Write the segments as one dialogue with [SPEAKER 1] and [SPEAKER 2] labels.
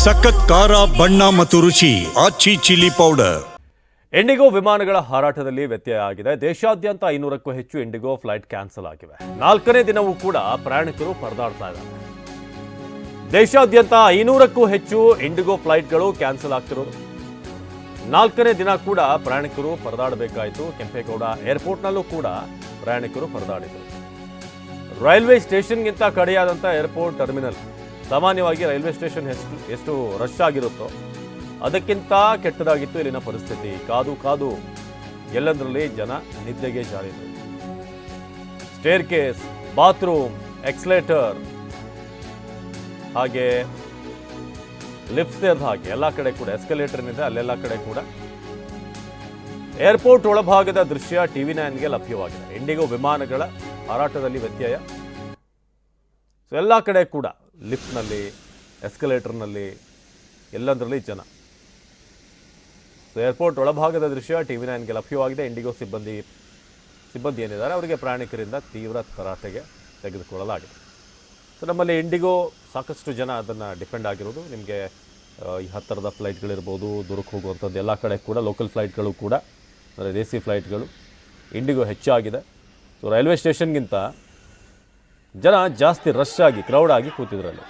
[SPEAKER 1] ಸಖತ್ ಖಾರ ಬಣ್ಣ ಮತ್ತು ರುಚಿ ಆಚಿ ಚಿಲ್ಲಿ ಪೌಡರ್.
[SPEAKER 2] ಇಂಡಿಗೋ ವಿಮಾನಗಳ ಹಾರಾಟದಲ್ಲಿ ವ್ಯತ್ಯಯ ಆಗಿದೆ. ದೇಶಾದ್ಯಂತ 500ಕ್ಕೂ ಹೆಚ್ಚು ಇಂಡಿಗೋ ಫ್ಲೈಟ್ ಕ್ಯಾನ್ಸಲ್ ಆಗಿವೆ. 4ನೇ ದಿನವೂ ಕೂಡ ಪ್ರಯಾಣಿಕರು ಪರದಾಡ್ತಾ ಇದ್ದಾರೆ. ದೇಶಾದ್ಯಂತ 500ಕ್ಕೂ ಹೆಚ್ಚು ಇಂಡಿಗೋ ಫ್ಲೈಟ್ಗಳು ಕ್ಯಾನ್ಸಲ್ ಆಗ್ತಿರೋದು. 4ನೇ ದಿನ ಕೂಡ ಪ್ರಯಾಣಿಕರು ಪರದಾಡಬೇಕಾಯಿತು. ಕೆಂಪೇಗೌಡ ಏರ್ಪೋರ್ಟ್ನಲ್ಲೂ ಕೂಡ ಪ್ರಯಾಣಿಕರು ಪರದಾಡಿದರು. ರೈಲ್ವೆ ಸ್ಟೇಷನ್ಗಿಂತ ಕಡೆಯಾದಂಥ ಏರ್ಪೋರ್ಟ್ ಟರ್ಮಿನಲ್. ಸಾಮಾನ್ಯವಾಗಿ ರೈಲ್ವೆ ಸ್ಟೇಷನ್ ಎಷ್ಟು ರಶ್ ಆಗಿರುತ್ತೋ ಅದಕ್ಕಿಂತ ಕೆಟ್ಟದಾಗಿತ್ತು ಇಲ್ಲಿನ ಪರಿಸ್ಥಿತಿ. ಕಾದು ಕಾದು ಎಲ್ಲದರಲ್ಲಿ ಜನ ನಿದ್ದೆಗೆ ಜಾರಿದರು. ಸ್ಟೇರ್ ಕೇಸ್, ಬಾತ್ರೂಮ್, ಎಕ್ಸ್ಲೇಟರ್, ಹಾಗೆ ಲಿಫ್ಟ್ ಸೇರಿದ ಹಾಗೆ ಎಲ್ಲ ಕಡೆ ಕೂಡ ಎಸ್ಕಲೇಟರ್ನಿದೆ, ಅಲ್ಲೆಲ್ಲ ಕಡೆ ಕೂಡ ಏರ್ಪೋರ್ಟ್ ಒಳಭಾಗದ ದೃಶ್ಯ ಟಿವಿ 9ಗೆ ಲಭ್ಯವಾಗಿದೆ. ಇಂಡಿಗೋ ವಿಮಾನಗಳ ಹಾರಾಟದಲ್ಲಿ ವ್ಯತ್ಯಯ. ಸೊ ಎಲ್ಲ ಕಡೆ ಕೂಡ ಲಿಫ್ಟ್ನಲ್ಲಿ, ಎಸ್ಕಲೇಟರ್ನಲ್ಲಿ, ಎಲ್ಲದರಲ್ಲಿ ಜನ. ಸೊ ಏರ್ಪೋರ್ಟ್ ಒಳಭಾಗದ ದೃಶ್ಯ ಟಿವಿ 9ಗೆ ಲಭ್ಯವಾಗಿದೆ. ಇಂಡಿಗೋ ಸಿಬ್ಬಂದಿ ಏನಿದ್ದಾರೆ ಅವರಿಗೆ ಪ್ರಯಾಣಿಕರಿಂದ ತೀವ್ರ ತರಾಟೆಗೆ ತೆಗೆದುಕೊಳ್ಳಲಾಗಿದೆ. ಸೊ ನಮ್ಮಲ್ಲಿ ಇಂಡಿಗೋ ಸಾಕಷ್ಟು ಜನ ಅದನ್ನು ಡಿಪೆಂಡ್ ಆಗಿರೋದು. ನಿಮಗೆ ಈ ಹತ್ತಿರದ ಫ್ಲೈಟ್ಗಳಿರ್ಬೋದು, ದೂರಕ್ಕೆ ಹೋಗುವಂಥದ್ದು ಎಲ್ಲ ಕಡೆ ಕೂಡ ಲೋಕಲ್ ಫ್ಲೈಟ್ಗಳು ಕೂಡ, ಅಂದರೆ ದೇಸಿ ಫ್ಲೈಟ್ಗಳು ಇಂಡಿಗೋ ಹೆಚ್ಚಾಗಿದೆ. ಸೊ ರೈಲ್ವೆ ಸ್ಟೇಷನ್ಗಿಂತ ಜನ ಜಾಸ್ತಿ ರಶ್ ಆಗಿ, ಕ್ರೌಡ್ ಆಗಿ ಕೂತಿದ್ರಲ್ಲಿ.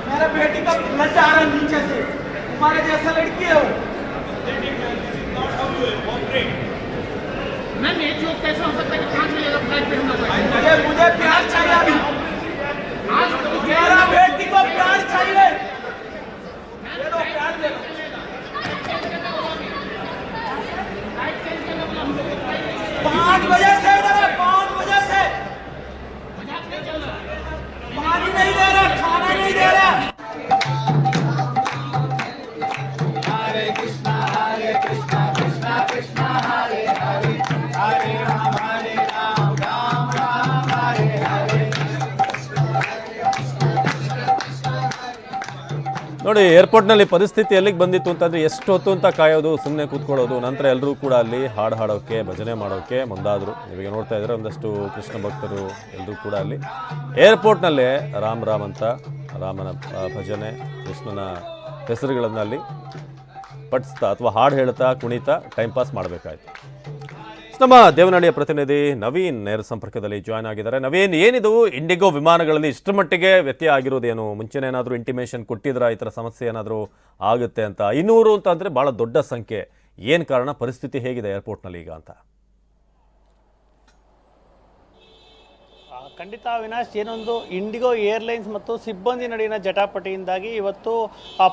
[SPEAKER 3] मेरे बेटी का ब्लड आ रहा है नीचे से, तुम्हारे जैसा लड़की है वो। मैम ये जो कैसा हो सकता है कि 5 बजे का फ्लाइट पे हमला हुआ? मुझे प्यार चाहिए अभी, मेरा बेटी को प्यार चाहिए, दे दो प्यार दे दो। 5 बजे से इधर है, 5 बजे से पानी नहीं दे रहा, खाना नहीं दे रहा। हरे कृष्णा कृष्णा कृष्णा हरे हरे, हरे राम राम राम हरे हरे।
[SPEAKER 2] ನೋಡಿ, ಏರ್ಪೋರ್ಟ್ನಲ್ಲಿ ಪರಿಸ್ಥಿತಿ ಎಲ್ಲಿಗೆ ಬಂದಿತ್ತು ಅಂತಂದರೆ ಎಷ್ಟು ಹೊತ್ತು ಅಂತ ಕಾಯೋದು, ಸುಮ್ಮನೆ ಕೂತ್ಕೊಳ್ಳೋದು. ನಂತರ ಎಲ್ಲರೂ ಕೂಡ ಅಲ್ಲಿ ಹಾಡು ಹಾಡೋಕ್ಕೆ, ಭಜನೆ ಮಾಡೋಕ್ಕೆ ಮುಂದಾದರು. ನೀವೀಗ ನೋಡ್ತಾ ಇದ್ರೆ ಒಂದಷ್ಟು ಕೃಷ್ಣ ಭಕ್ತರು ಎಲ್ಲರೂ ಕೂಡ ಅಲ್ಲಿ ಏರ್ಪೋರ್ಟ್ನಲ್ಲೇ ರಾಮ್ ರಾಮ್ ಅಂತ ರಾಮನ ಭಜನೆ, ಕೃಷ್ಣನ ಹೆಸರುಗಳನ್ನು ಅಲ್ಲಿ ಪಠಿಸ್ತಾ ಅಥವಾ ಹಾಡು ಹೇಳ್ತಾ ಕುಣಿತಾ ಟೈಮ್ ಪಾಸ್ ಮಾಡಬೇಕಾಯ್ತು. ನಮ್ಮ ದೇವನಹಳ್ಳಿಯ ಪ್ರತಿನಿಧಿ ನವೀನ್ ನೇರ ಸಂಪರ್ಕದಲ್ಲಿ ಜಾಯ್ನ್ ಆಗಿದ್ದಾರೆ. ನವೀನ್, ಏನಿದು ಇಂಡಿಗೋ ವಿಮಾನಗಳಲ್ಲಿ ಇಷ್ಟರ ಮಟ್ಟಿಗೆ ವ್ಯತ್ಯಯ ಆಗಿರೋದೇನು? ಮುಂಚೆನೇ ಏನಾದರೂ ಇಂಟಿಮೇಷನ್ ಕೊಟ್ಟಿದ್ರಾ ಈ ಥರ ಸಮಸ್ಯೆ ಏನಾದರೂ ಆಗುತ್ತೆ ಅಂತ? 500 ಅಂತ ಅಂದರೆ ಭಾಳ ದೊಡ್ಡ ಸಂಖ್ಯೆ. ಏನು ಕಾರಣ? ಪರಿಸ್ಥಿತಿ ಹೇಗಿದೆ ಏರ್ಪೋರ್ಟ್ನಲ್ಲಿ ಈಗ ಅಂತ?
[SPEAKER 4] ಖಂಡಿತ ಅವಿನಾಶ್, ಏನೊಂದು ಇಂಡಿಗೋ ಏರ್ಲೈನ್ಸ್ ಮತ್ತು ಸಿಬ್ಬಂದಿ ನಡುವಿನ ಜಟಾಪಟಿಯಿಂದಾಗಿ ಇವತ್ತು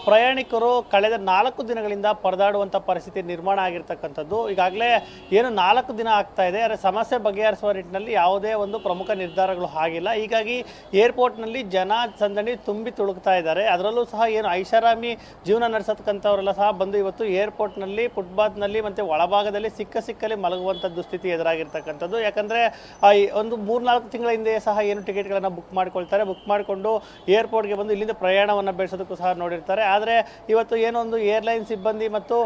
[SPEAKER 4] ಪ್ರಯಾಣಿಕರು ಕಳೆದ 4 ದಿನಗಳಿಂದ ಪರದಾಡುವಂಥ ಪರಿಸ್ಥಿತಿ ನಿರ್ಮಾಣ ಆಗಿರ್ತಕ್ಕಂಥದ್ದು. ಈಗಾಗಲೇ ಏನು 4 ದಿನ ಆಗ್ತಾ ಇದೆ, ಆದರೆ ಸಮಸ್ಯೆ ಬಗೆಹರಿಸುವ ನಿಟ್ಟಿನಲ್ಲಿ ಯಾವುದೇ ಒಂದು ಪ್ರಮುಖ ನಿರ್ಧಾರಗಳು ಆಗಿಲ್ಲ. ಹೀಗಾಗಿ ಏರ್ಪೋರ್ಟ್ನಲ್ಲಿ ಜನ ಸಂದಣಿ ತುಂಬಿ ತುಳುಕ್ತಾ ಇದ್ದಾರೆ. ಅದರಲ್ಲೂ ಸಹ ಏನು ಐಷಾರಾಮಿ ಜೀವನ ನಡೆಸತಕ್ಕಂಥವರೆಲ್ಲ ಸಹ ಬಂದು ಇವತ್ತು ಏರ್ಪೋರ್ಟ್ನಲ್ಲಿ, ಫುಟ್ಪಾತ್ನಲ್ಲಿ ಮತ್ತು ಒಳಭಾಗದಲ್ಲಿ ಸಿಕ್ಕಲ್ಲಿ ಮಲಗುವಂಥ ದುಸ್ಥಿತಿ ಎದುರಾಗಿರ್ತಕ್ಕಂಥದ್ದು. ಯಾಕಂದರೆ ಒಂದು 3-4 ತಿಂಗಳ ಹಿಂದೆ ಸಹ ಏನು ಟಿಕೆಟ್ಗಳನ್ನು ಬುಕ್ ಮಾಡಿಕೊಂಡು ಏರ್ಪೋರ್ಟ್ಗೆ ಬಂದು ಇಲ್ಲಿಂದ ಪ್ರಯಾಣವನ್ನು ಬೆಳೆಸೋದಕ್ಕೂ ಸಹ ನೋಡಿರ್ತಾರೆ. ಆದರೆ ಇವತ್ತು ಏನೊಂದು ಏರ್ಲೈನ್ ಸಿಬ್ಬಂದಿ ಮತ್ತು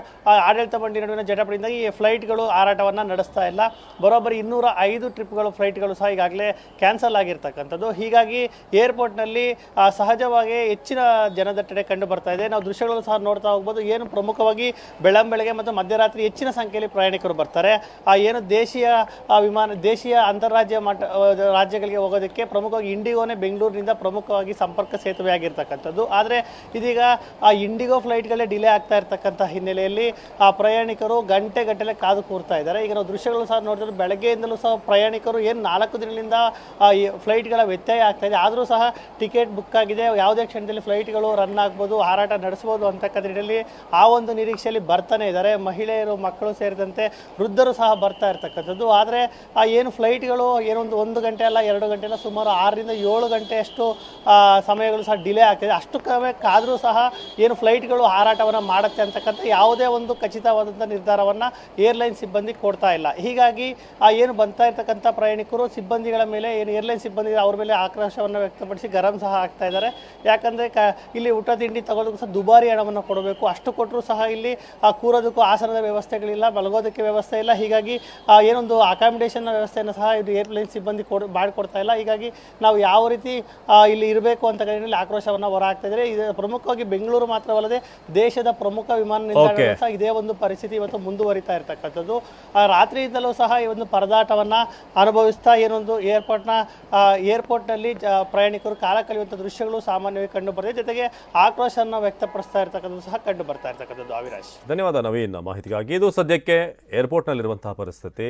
[SPEAKER 4] ಆಡಳಿತ ಮಂಡಳಿ ನಡುವಿನ ಜಟಾಪಟಿಯಿಂದಾಗಿ ಈ ಫ್ಲೈಟ್ಗಳು ಹಾರಾಟವನ್ನು ನಡೆಸ್ತಾ ಇಲ್ಲ. ಬರೋಬ್ಬರಿ 205 ಟ್ರಿಪ್ಗಳು, ಫ್ಲೈಟ್ಗಳು ಸಹ ಈಗಾಗಲೇ ಕ್ಯಾನ್ಸಲ್ ಆಗಿರ್ತಕ್ಕಂಥದ್ದು. ಹೀಗಾಗಿ ಏರ್ಪೋರ್ಟ್ನಲ್ಲಿ ಸಹಜವಾಗಿ ಹೆಚ್ಚಿನ ಜನದಟ್ಟಣೆ ಕಂಡು ಬರ್ತಾ ಇದೆ. ನಾವು ದೃಶ್ಯಗಳನ್ನು ಸಹ ನೋಡ್ತಾ ಹೋಗ್ಬೋದು. ಏನು ಪ್ರಮುಖವಾಗಿ ಬೆಳಂಬೆಳಗ್ಗೆ ಮತ್ತು ಮಧ್ಯರಾತ್ರಿ ಹೆಚ್ಚಿನ ಸಂಖ್ಯೆಯಲ್ಲಿ ಪ್ರಯಾಣಿಕರು ಬರ್ತಾರೆ. ಏನು ದೇಶೀಯ ಅಂತಾರಾಜ್ಯ ರಾಜ್ಯಗಳಿಗೆ ಹೋಗೋದಕ್ಕೆ ಪ್ರಮುಖವಾಗಿ ಇಂಡಿಗೋನೇ ಬೆಂಗಳೂರಿನಿಂದ ಪ್ರಮುಖವಾಗಿ ಸಂಪರ್ಕ ಸೇತುವೆ ಆಗಿರ್ತಕ್ಕಂಥದ್ದು. ಆದರೆ ಇದೀಗ ಆ ಇಂಡಿಗೋ ಫ್ಲೈಟ್ಗಳೇ ಡಿಲೇ ಆಗ್ತಾ ಇರ್ತಕ್ಕಂಥ ಹಿನ್ನೆಲೆಯಲ್ಲಿ ಆ ಪ್ರಯಾಣಿಕರು ಗಂಟೆಗಟ್ಟಲೆ ಕಾದು ಕೂರ್ತಾ ಇದ್ದಾರೆ. ಈಗ ನಾವು ದೃಶ್ಯಗಳು ಸಹ ನೋಡಿದ್ರೆ ಬೆಳಗ್ಗೆಯಿಂದಲೂ ಸಹ ಪ್ರಯಾಣಿಕರು ಏನು 4 ದಿನಗಳಿಂದ ಫ್ಲೈಟ್ಗಳ ವ್ಯತ್ಯಯ ಆಗ್ತಾ ಇದೆ, ಆದರೂ ಸಹ ಟಿಕೆಟ್ ಬುಕ್ ಆಗಿದೆ, ಯಾವುದೇ ಕ್ಷಣದಲ್ಲಿ ಫ್ಲೈಟ್ಗಳು ರನ್ ಆಗ್ಬೋದು, ಹಾರಾಟ ನಡೆಸ್ಬೋದು ಅಂತಕ್ಕಂಥ ನಿಟ್ಟಿನಲ್ಲಿ ಆ ಒಂದು ನಿರೀಕ್ಷೆಯಲ್ಲಿ ಬರ್ತಾನೆ ಇದ್ದಾರೆ. ಮಹಿಳೆಯರು, ಮಕ್ಕಳು ಸೇರಿದಂತೆ ವೃದ್ಧರು ಸಹ ಬರ್ತಾ ಇರ್ತಕ್ಕಂಥದ್ದು. ಆದರೆ ಆ ಏನು ಫ್ಲೈಟ್ಗಳು ಏನೊಂದು 1 ಗಂಟೆ ಅಲ್ಲ 2 12 ಗಂಟೆನ ಸುಮಾರು 6ರಿಂದ 7 ಗಂಟೆಯಷ್ಟು ಸಮಯಗಳು ಸಹ ಡಿಲೇ ಆಗ್ತಿದೆ. ಅಷ್ಟು ಕಡಿಮೆ ಕಾದರೂ ಸಹ ಏನು ಫ್ಲೈಟ್ಗಳು ಹಾರಾಟವನ್ನು ಮಾಡುತ್ತೆ ಅಂತಕ್ಕಂಥ ಯಾವುದೇ ಒಂದು ಖಚಿತವಾದಂಥ ನಿರ್ಧಾರವನ್ನು ಏರ್ಲೈನ್ ಸಿಬ್ಬಂದಿ ಕೊಡ್ತಾ ಇಲ್ಲ. ಹೀಗಾಗಿ ಏನು ಬರ್ತಾ ಇರ್ತಕ್ಕಂಥ ಪ್ರಯಾಣಿಕರು ಸಿಬ್ಬಂದಿಗಳ ಮೇಲೆ ಏನು ಏರ್ಲೈನ್ ಸಿಬ್ಬಂದಿ ಅವ್ರ ಮೇಲೆ ಆಕ್ರೋಶವನ್ನು ವ್ಯಕ್ತಪಡಿಸಿ ಗರಂ ಸಹ ಆಗ್ತಾ ಇದ್ದಾರೆ. ಯಾಕಂದರೆ ಇಲ್ಲಿ ಊಟ ತಿಂಡಿ ತಗೊಳ್ಳೋದಕ್ಕೂ ಸಹ ದುಬಾರಿ ಹಣವನ್ನು ಕೊಡಬೇಕು. ಅಷ್ಟು ಕೊಟ್ಟರೂ ಸಹ ಇಲ್ಲಿ ಕೂರೋದಕ್ಕೂ ಆಸನದ ವ್ಯವಸ್ಥೆಗಳಿಲ್ಲ, ಮಲಗೋದಕ್ಕೆ ವ್ಯವಸ್ಥೆ ಇಲ್ಲ. ಹೀಗಾಗಿ ಏನೊಂದು ಅಕಾಮಿಡೇಷನ್ನ ವ್ಯವಸ್ಥೆಯನ್ನು ಸಹ ಇದು ಏರ್ಲೈನ್ ಸಿಬ್ಬಂದಿ ಮಾಡಿಕೊಡ್ತಾ ಇಲ್ಲ. ಹೀಗಾಗಿ ನಾವು ಯಾವ ರೀತಿ ಇಲ್ಲಿ ಇರಬೇಕು ಅಂತ ಹೇಳಿ ಆಕ್ರೋಶವನ್ನು ಹೊರಹಾಕ್ತಾ ಇದ್ದಾರೆ. ಇದು ಪ್ರಮುಖವಾಗಿ ಬೆಂಗಳೂರು ಮಾತ್ರವಲ್ಲದೆ ದೇಶದ ಪ್ರಮುಖ ವಿಮಾನ ನಿಲ್ದಾಣಗಳು ಸಹ ಇದೇ ಒಂದು ಪರಿಸ್ಥಿತಿ ಇವತ್ತು ಮುಂದುವರಿತಾ ಇರತಕ್ಕಂಥದ್ದು. ರಾತ್ರಿಯಿಂದಲೂ ಸಹ ಈ ಒಂದು ಪರದಾಟವನ್ನು ಅನುಭವಿಸ್ತಾ ಏನೊಂದು ಏರ್ಪೋರ್ಟ್ನಲ್ಲಿ ಪ್ರಯಾಣಿಕರು ಕಾಲ ಕಳೆಯುವಂಥ ದೃಶ್ಯಗಳು ಸಾಮಾನ್ಯವಾಗಿ ಕಂಡು ಬರ್ತಿದೆ. ಜೊತೆಗೆ ಆಕ್ರೋಶವನ್ನು ವ್ಯಕ್ತಪಡಿಸ್ತಾ ಇರ್ತಕ್ಕಂಥದ್ದು ಸಹ ಕಂಡು ಬರ್ತಾ ಇರ್ತಕ್ಕಂಥದ್ದು. ಅವಿನಾಶ್,
[SPEAKER 2] ಧನ್ಯವಾದ ನವೀನ್ ಮಾಹಿತಿಗಾಗಿ. ಇದು ಸದ್ಯಕ್ಕೆ ಏರ್ಪೋರ್ಟ್ನಲ್ಲಿರುವಂತಹ ಪರಿಸ್ಥಿತಿ.